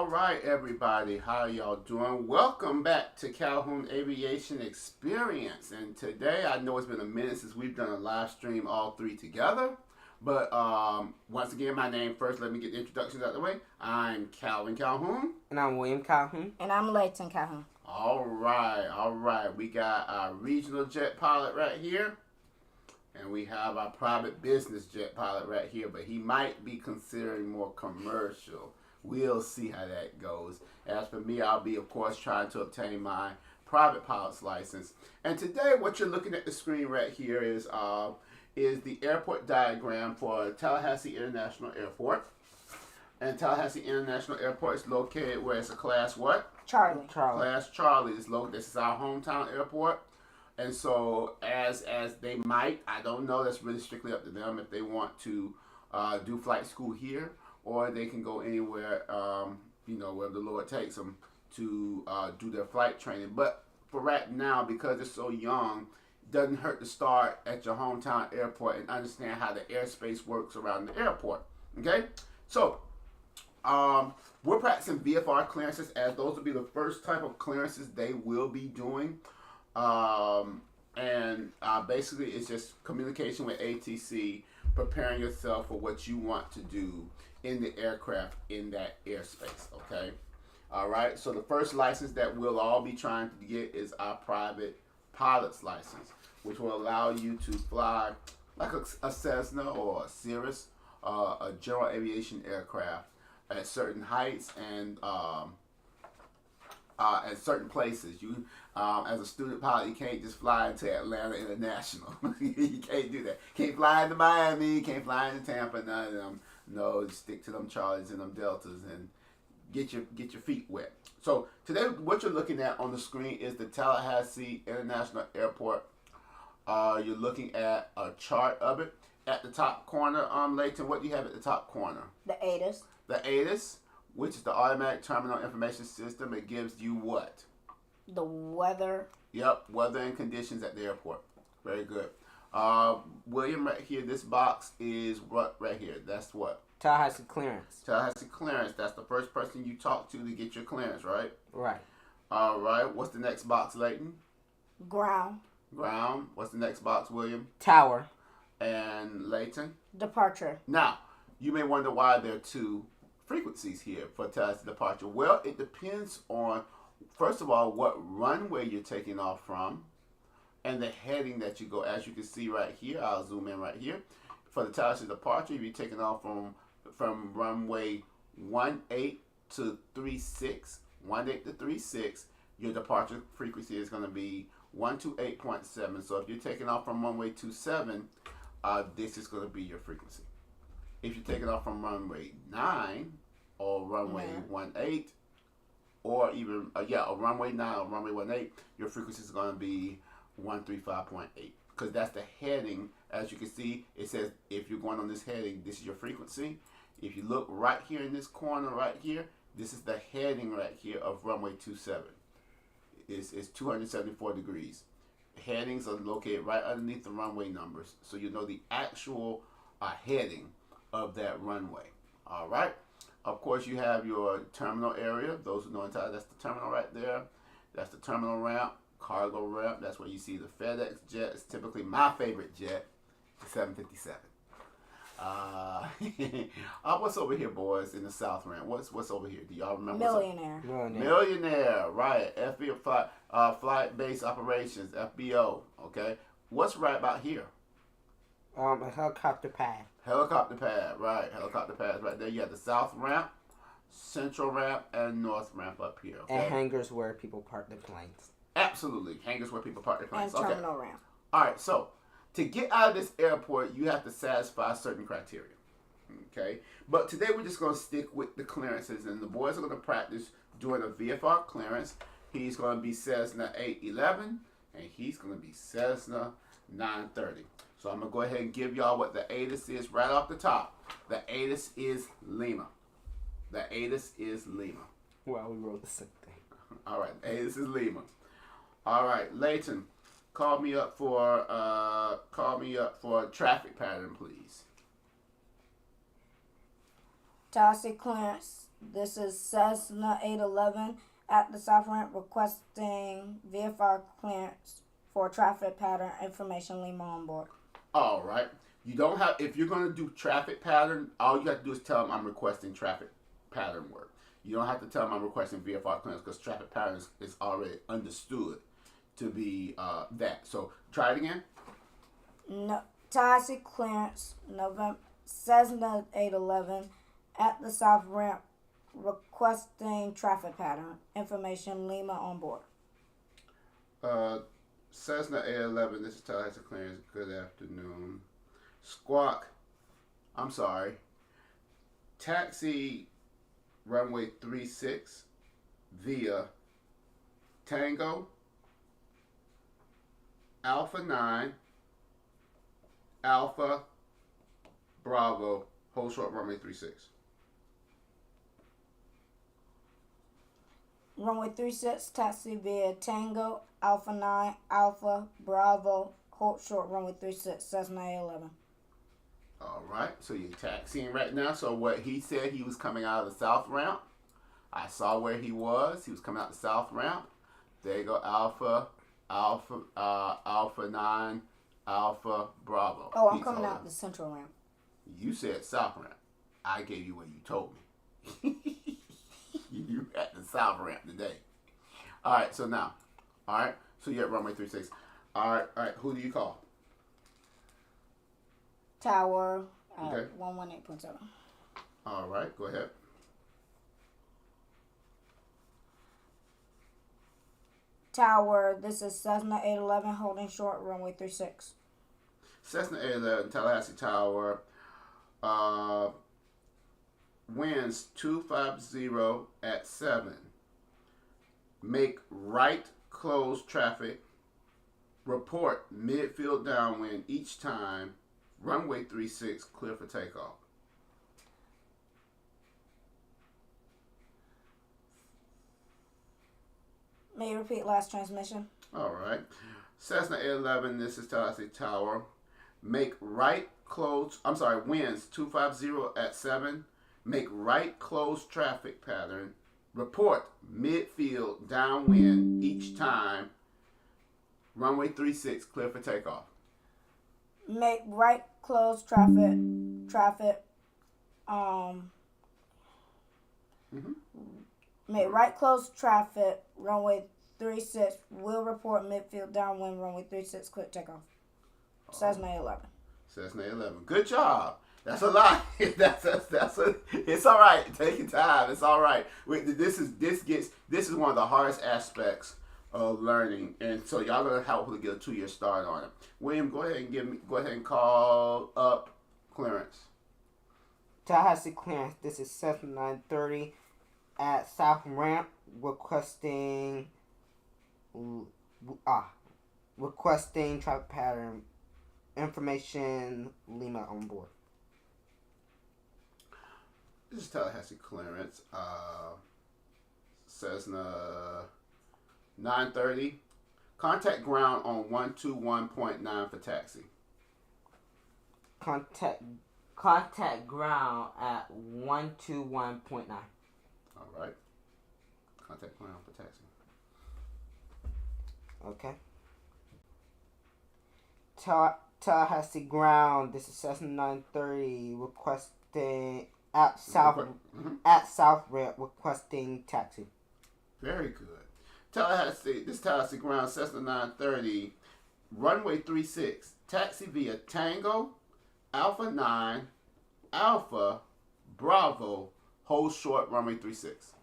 All right, everybody, how y'all doing? Welcome back to Calhoun Aviation Experience. And today, I know it's been a minute since we've done a live stream all three together. But once again, my name first. Let me get the introductions out of the way. I'm Calvin Calhoun. And I'm William Calhoun. And I'm Layton Calhoun. All right. We got our regional jet pilot right here. And we have our private business jet pilot right here. But he might be considering more commercial. We'll see how that goes. As for me, I'll be, of course, trying to obtain my private pilot's license. And today, what you're looking at the screen right here is the airport diagram for Tallahassee International Airport. And Tallahassee International Airport is located where it's a class what? Charlie. Class Charlie is located. This is our hometown airport. And so as they might, I don't know, that's really strictly up to them if they want to do flight school here. Or they can go anywhere, wherever the Lord takes them to do their flight training. But for right now, because they're so young, it doesn't hurt to start at your hometown airport and understand how the airspace works around the airport. Okay? So, we're practicing VFR clearances, as those will be the first type of clearances they will be doing. Basically, it's just communication with ATC, preparing yourself for what you want to do in the aircraft in that airspace, okay? All right, so the first license that we'll all be trying to get is our private pilot's license, which will allow you to fly like a Cessna or a Cirrus, a general aviation aircraft at certain heights and at certain places. You, as a student pilot, you can't just fly into Atlanta International. You can't do that. Can't fly into Miami, can't fly into Tampa, none of them. No, just stick to them Charlies and them Deltas and get your feet wet. So today, what you're looking at on the screen is the Tallahassee International Airport. You're looking at a chart of it. At the top corner, Layton, what do you have at the top corner? The ATIS. The ATIS, which is the Automatic Terminal Information System. It gives you what? The weather. Yep, weather and conditions at the airport. Very good. William, right here, this box is what right here? That's what? Tallahassee clearance. Tallahassee clearance. That's the first person you talk to get your clearance, right? Right. All right. What's the next box, Layton? Ground. Ground. What's the next box, William? Tower. And Layton? Departure. Now, you may wonder why there are two frequencies here for Tallahassee departure. Well, it depends on, first of all, what runway you're taking off from and the heading that you go. As you can see right here, I'll zoom in right here. For the Tallahassee departure, if you're taking off from runway 18 to 36, your departure frequency is going to be 128.7. So if you're taking off from runway 27, this is going to be your frequency. If you're taking off from runway 9 or runway 18, or even runway 9 or runway 18, your frequency is going to be 135.8, because that's the heading. As you can see, it says if you're going on this heading, this is your frequency. If you look right here in this corner right here, this is the heading right here of runway 27. It's 274 degrees. Headings are located right underneath the runway numbers, so you know the actual heading of that runway. All right. Of course, you have your terminal area. Those who know inside, that's the terminal right there. That's the terminal ramp, cargo ramp. That's where you see the FedEx jet. It's typically my favorite jet, the 757. What's over here, boys, in the South Ramp? What's over here? Do y'all remember? Millionaire, right. FBO, Flight Base Operations, FBO, okay. What's right about here? A helicopter pad. Helicopter pad, right. Helicopter pad right there. You have the South Ramp, Central Ramp, and North Ramp up here, okay? And hangars where people park their planes. Absolutely. Hangars where people park their planes. And terminal ramp. All right, so to get out of this airport, you have to satisfy certain criteria, okay? But today we're just going to stick with the clearances, and the boys are going to practice doing a VFR clearance. He's going to be Cessna 811, and he's going to be Cessna 930. So I'm going to go ahead and give y'all what the ATIS is right off the top. The ATIS is Lima. The ATIS is Lima. Well, we wrote the same thing. All right, ATIS is Lima. All right, Layton, call me up for a traffic pattern, please. Tallahassee clearance This is Cessna 811 at the south ramp requesting VFR clearance for traffic pattern information. Lima on board. All right. You don't have, if you're going to do traffic pattern, all you have to do is tell them I'm requesting traffic pattern work. You don't have to tell them I'm requesting VFR clearance because traffic pattern is already understood to be that. So try it again. No, Taxi clearance November Cessna 811 at the south ramp requesting traffic pattern information. Lima on board. Cessna 811, this is Tallahassee Clearance. Good afternoon. Squawk, I'm sorry. Taxi runway 36 via Tango, Alpha 9, Alpha, Bravo, hold short runway 36. Runway 36, taxi via Tango, Alpha 9, Alpha, Bravo, hold short, runway 36, Cessna 811. All right, so you're taxiing right now. So what he said, he was coming out of the south ramp. I saw where he was. He was coming out the south ramp. There you go, Alpha, Alpha 9, Alpha, Bravo. Oh, I'm coming out the central ramp. You said south ramp. I gave you what you told me. You at the south ramp today. All right, so now, all right, so you're at runway 36. All right, who do you call? Tower, Okay. 118.7. All right, go ahead. Tower, this is Cessna 811 holding short, runway 36. Cessna 811, Tallahassee Tower. Winds 250 at 7. Make right close traffic. Report midfield downwind each time. Runway 36 clear for takeoff. May you repeat last transmission? All right. Cessna 811, this is Tallahassee Tower. Make right close, winds 250 at 7. Make right close traffic pattern. Report midfield downwind each time. Runway 36 clear for takeoff. Make right close traffic, Make right close traffic, runway 36, will report midfield downwind, runway 36, clear takeoff. Cessna 11. Cessna 11. Good job. That's a lot. It's all right. Take your time. It's all right. This is one of the hardest aspects of learning, and so y'all gonna hopefully get a 2-year start on it. William, go ahead and call up clearance. Tallahassee Clearance, this is Cessna 930 at South Ramp requesting traffic pattern information. Lima on board. This is Tallahassee Clearance. Cessna 930. Contact ground on 121.9 for taxi. Contact ground at 121.9. All right. Contact ground for taxi. Okay. Tallahassee ground. This is Cessna 930 requesting at South Ramp requesting taxi. Very good. Tallahassee ground, Cessna 930, runway 36, taxi via Tango, Alpha 9, Alpha, Bravo, hold short, runway 36.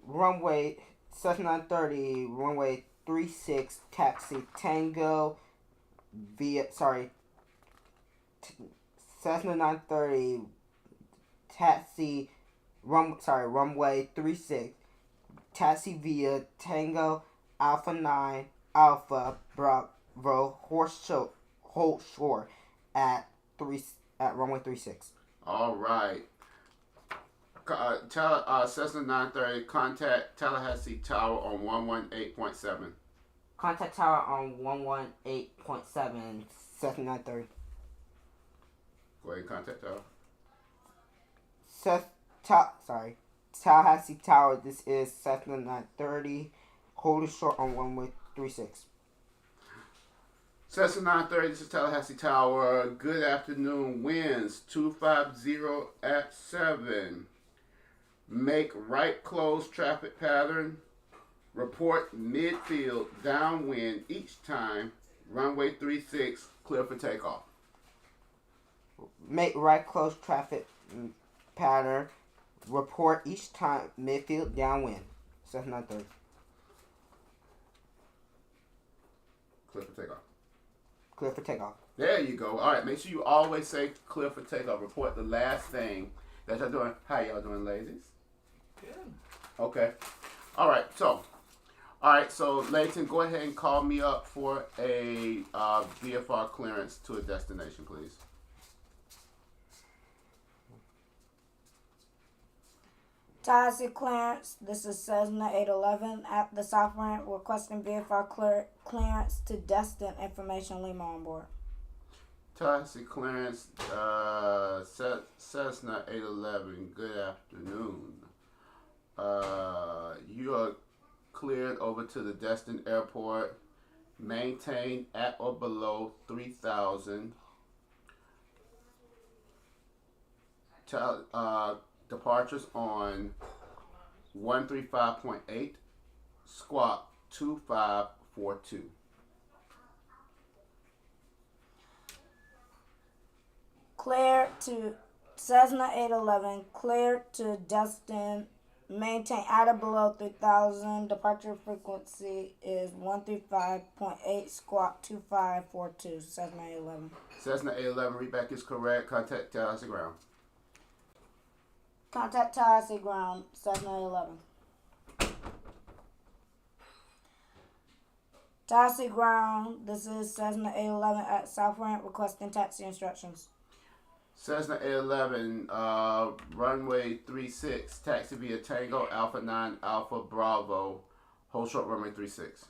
Runway Cessna 930, runway 36, taxi Tango Cessna 930, taxi runway 36, taxi via Tango, Alpha 9, Alpha, Bravo, hold short at runway 36. All right. Cessna 930, contact Tallahassee Tower on 118.7. Contact tower on 118.7, Cessna 930. Go ahead and contact Tower. Tallahassee Tower. This is Cessna 930. Holding short on runway 36. Cessna 930, this is Tallahassee Tower. Good afternoon. Winds 250 at 7. Make right close traffic pattern. Report midfield downwind each time. Runway 36, clear for takeoff. Make right close traffic pattern. Report each time midfield downwind. Cessna 930. Clear for takeoff. Clear for takeoff. There you go. All right, make sure you always say clear for takeoff. Report the last thing that y'all doing. How y'all doing, ladies? Good. Okay. All right, so Layton, go ahead and call me up for a VFR clearance to a destination, please. Tallahassee clearance. This is Cessna 811 at the south ramp requesting VFR clearance to Destin. Information Lima on board. Tallahassee clearance, Cessna 811. Good afternoon. You are cleared over to the Destin Airport. Maintain at or below 3,000. Departures on 135.8, squawk 2542. Clear to Cessna 811. Clear to Destin. Maintain at or below 3,000. Departure frequency is 135.8, squawk 2542. Cessna 811. Cessna 811, readback is correct. Contact Tallahassee Ground. Contact Tallahassee Ground, Cessna 811. Tallahassee Ground, this is Cessna 811 at South Ramp requesting taxi instructions. Cessna 811, runway 36, taxi via Tango, Alpha 9, Alpha Bravo, hold short runway 36.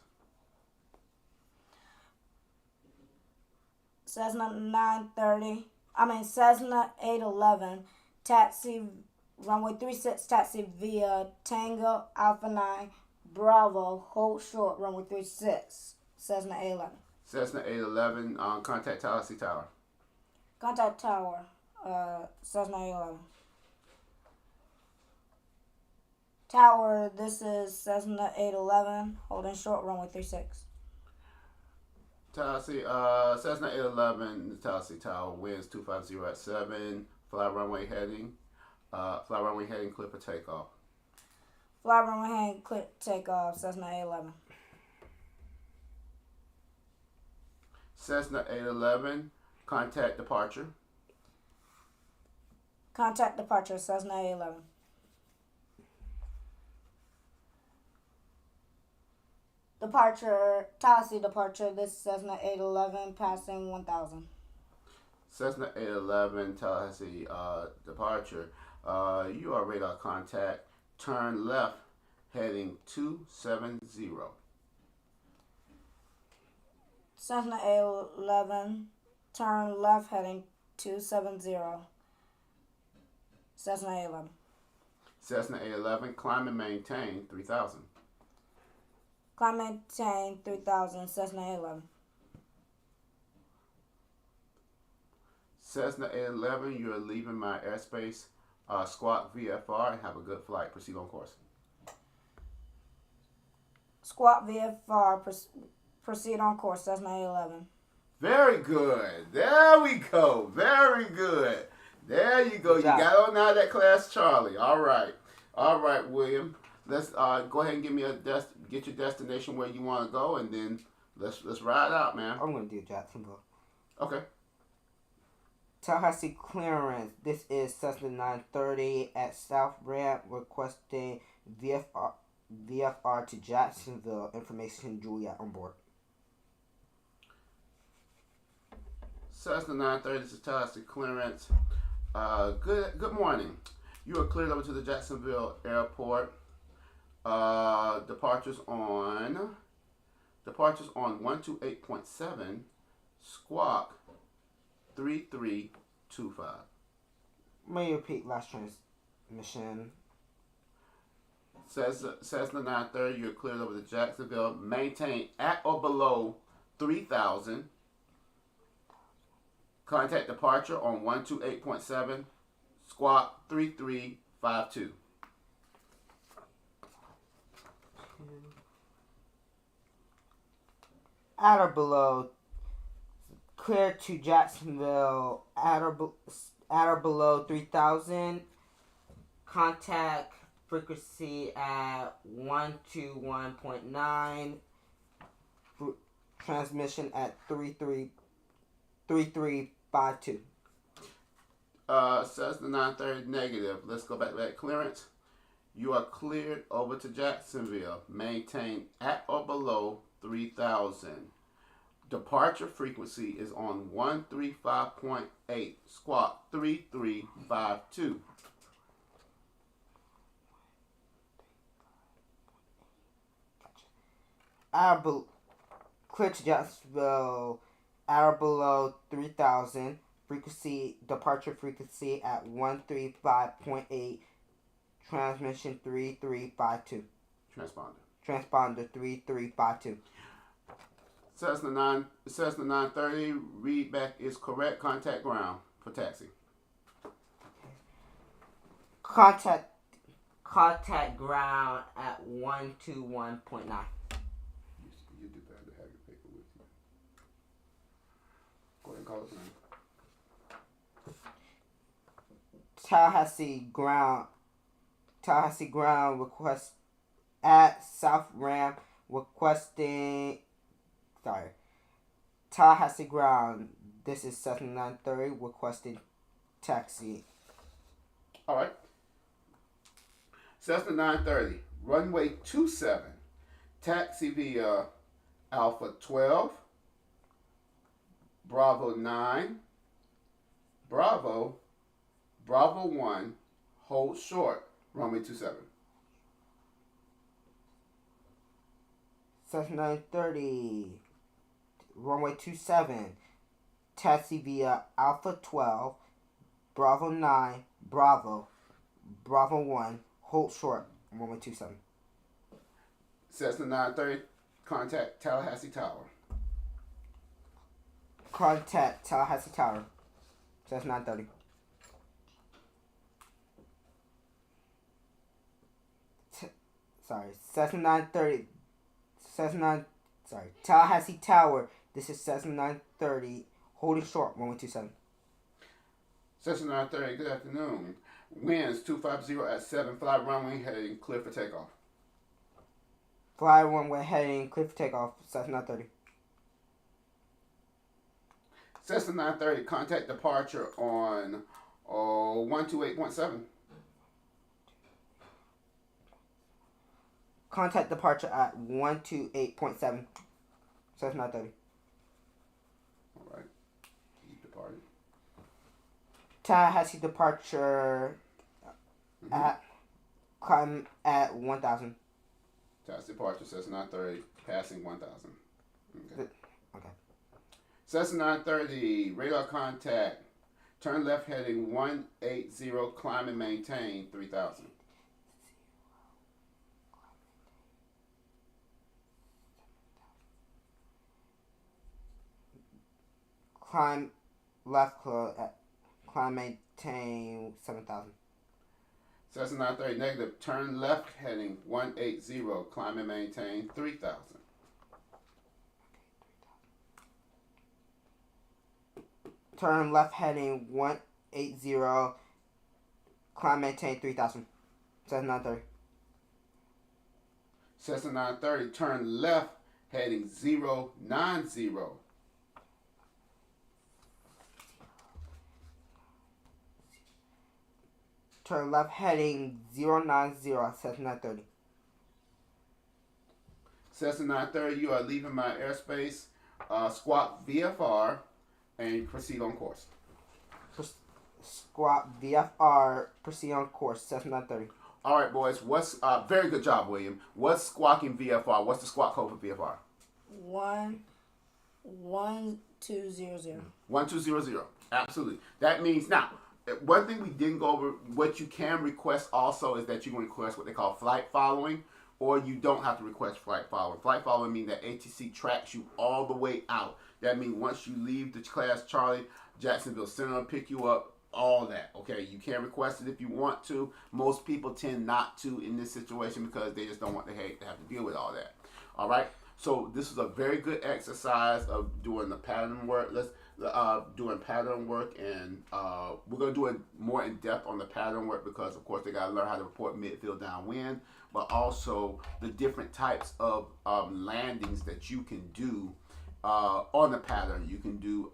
Cessna 811, taxi runway 36, taxi via Tango, Alpha 9, Bravo, hold short runway 36, Cessna 811. Cessna 811, contact Tallahassee Tower. Contact Tower, Cessna 811. Tower, this is Cessna 811, holding short runway 36. Tallahassee, Cessna 811, Tallahassee Tower, winds 250 at 7, fly runway heading clear for takeoff. Fly runway heading clear takeoff, Cessna 811. Cessna 811, contact departure. Contact departure, Cessna 811. Departure, Tallahassee departure, this is Cessna 811, passing 1,000. Cessna 811, Tallahassee departure. You are radar contact. Turn left, heading 270. Cessna 811, turn left, heading 270. Cessna 811. Cessna 811, climb and maintain 3,000. Climb and maintain 3,000, Cessna 811. Cessna 811, you are leaving my airspace. Squawk VFR and have a good flight. Proceed on course. Squawk VFR, proceed on course, Cessna 811. Very good. There we go. Very good. There you go. You got on out that class, Charlie. All right, William. Let's go ahead and give me get your destination where you want to go, and then let's ride out, man. I'm gonna do Jacksonville. Okay. Tallahassee clearance. This is Cessna 930 at South Ramp requesting VFR to Jacksonville. Information Juliet on board. Cessna 930, this is Tallahassee clearance. Good morning. You are cleared over to the Jacksonville Airport. Departures on 128.7, squawk 33 May you repeat last transmission? Cessna 930, you're cleared over to Jacksonville. Maintain at or below 3,000. Contact departure on 128.7, squawk 3352. At or below, clear to Jacksonville, at or below 3,000. Contact frequency at 121.9. Transmission at 3352. Cessna 930 negative. Let's go back to that clearance. You are cleared over to Jacksonville. Maintain at or below 3,000. Departure frequency is on 135.8. Squawk 3352. Clear to Jacksonville, at or below 3,000. Departure frequency at 135.8. Transmission 3352. Transponder 3352. Cessna 930, readback is correct. Contact ground for taxi. Contact ground at 121.9. You do better to have your paper with you. Go ahead and call us now. Tallahassee ground request at South Ramp requesting. Sorry. Tallahassee ground. This is Cessna 930 requesting taxi. All right. Cessna 930, runway 27, taxi via Alpha 12, Bravo 9, Bravo 1, hold short, runway 27. Cessna 930, runway 27, taxi via Alpha 12, Bravo 9, Bravo 1, hold short, runway 27. Cessna 930, contact Tallahassee Tower. Contact Tallahassee Tower. Cessna 930. Cessna 930. Tallahassee Tower. This is Cessna 930. Holding short, runway 27. Cessna 930, good afternoon. Winds 250 at 7, fly runway heading clear for takeoff. Fly runway heading clear for takeoff, Cessna 930. Cessna 930, contact departure on 128.7. Contact departure at 128.7. Cessna 930. All right. He's departed. Tallahassee departure at 1,000. Tallahassee departure, Cessna 930, passing 1,000. Okay. Okay. Cessna 930, radar contact. Turn left heading 180, climb and maintain 3,000. Climb left climb maintain 7,000. Cessna 930, negative. Turn left heading 180, climb and maintain 3,000. Turn left heading 180, climb maintain 3,000. Cessna 930. Cessna 930, turn left heading 090. Turn left heading 090, Cessna 930. Cessna 930, you are leaving my airspace. Squawk VFR and proceed on course. Squawk VFR, proceed on course, Cessna 930. All right, boys. What's very good job, William. What's squawking VFR? What's the squawk code for VFR? 1 1200. 1200. Absolutely. That means now, one thing we didn't go over, what you can request also is that you can request what they call flight following, or you don't have to request flight following. Flight following means that ATC tracks you all the way out. That means once you leave the class Charlie, Jacksonville Center will pick you up, all that. Okay, you can request it if you want to. Most people tend not to in this situation because they just don't want to have to deal with all that. All right. So this is a very good exercise of doing the pattern work. Let's doing pattern work, and we're gonna do it more in depth on the pattern work because of course they gotta learn how to report midfield downwind, but also the different types of landings that you can do on the pattern. You can do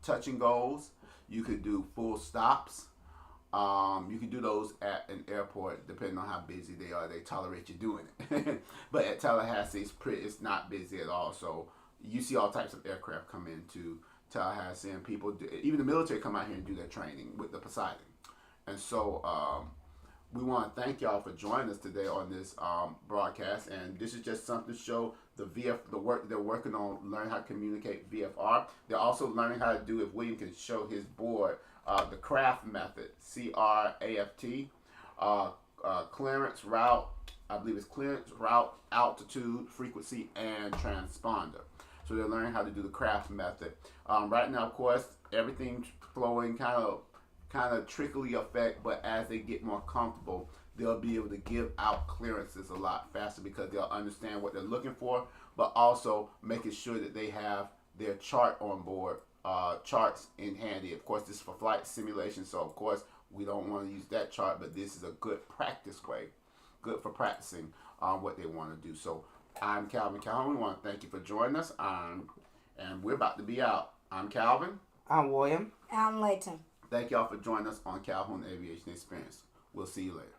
touch and goes. You could do full stops. You can do those at an airport, depending on how busy they are. They tolerate you doing it. But at Tallahassee, it's not busy at all. So you see all types of aircraft come into Tallahassee, and people, even the military, come out here and do their training with the Poseidon. And so we want to thank y'all for joining us today on this broadcast. And this is just something to show the work they're working on, learn how to communicate VFR. They're also learning how to do, if William can show his board, the craft method, CRAFT, clearance, route, I believe it's clearance, route, altitude, frequency, and transponder. So they're learning how to do the craft method. Right now, of course, everything's flowing kind of trickly effect, but as they get more comfortable, they'll be able to give out clearances a lot faster because they'll understand what they're looking for, but also making sure that they have their chart on board, charts in handy. Of course, this is for flight simulation, so of course we don't want to use that chart, but this is a good practice way, good for practicing what they want to do. So I'm Calvin Calhoun. We want to thank you for joining us, and we're about to be out. I'm Calvin. I'm William. I'm Layton. Thank y'all for joining us on Calhoun Aviation Experience. We'll see you later.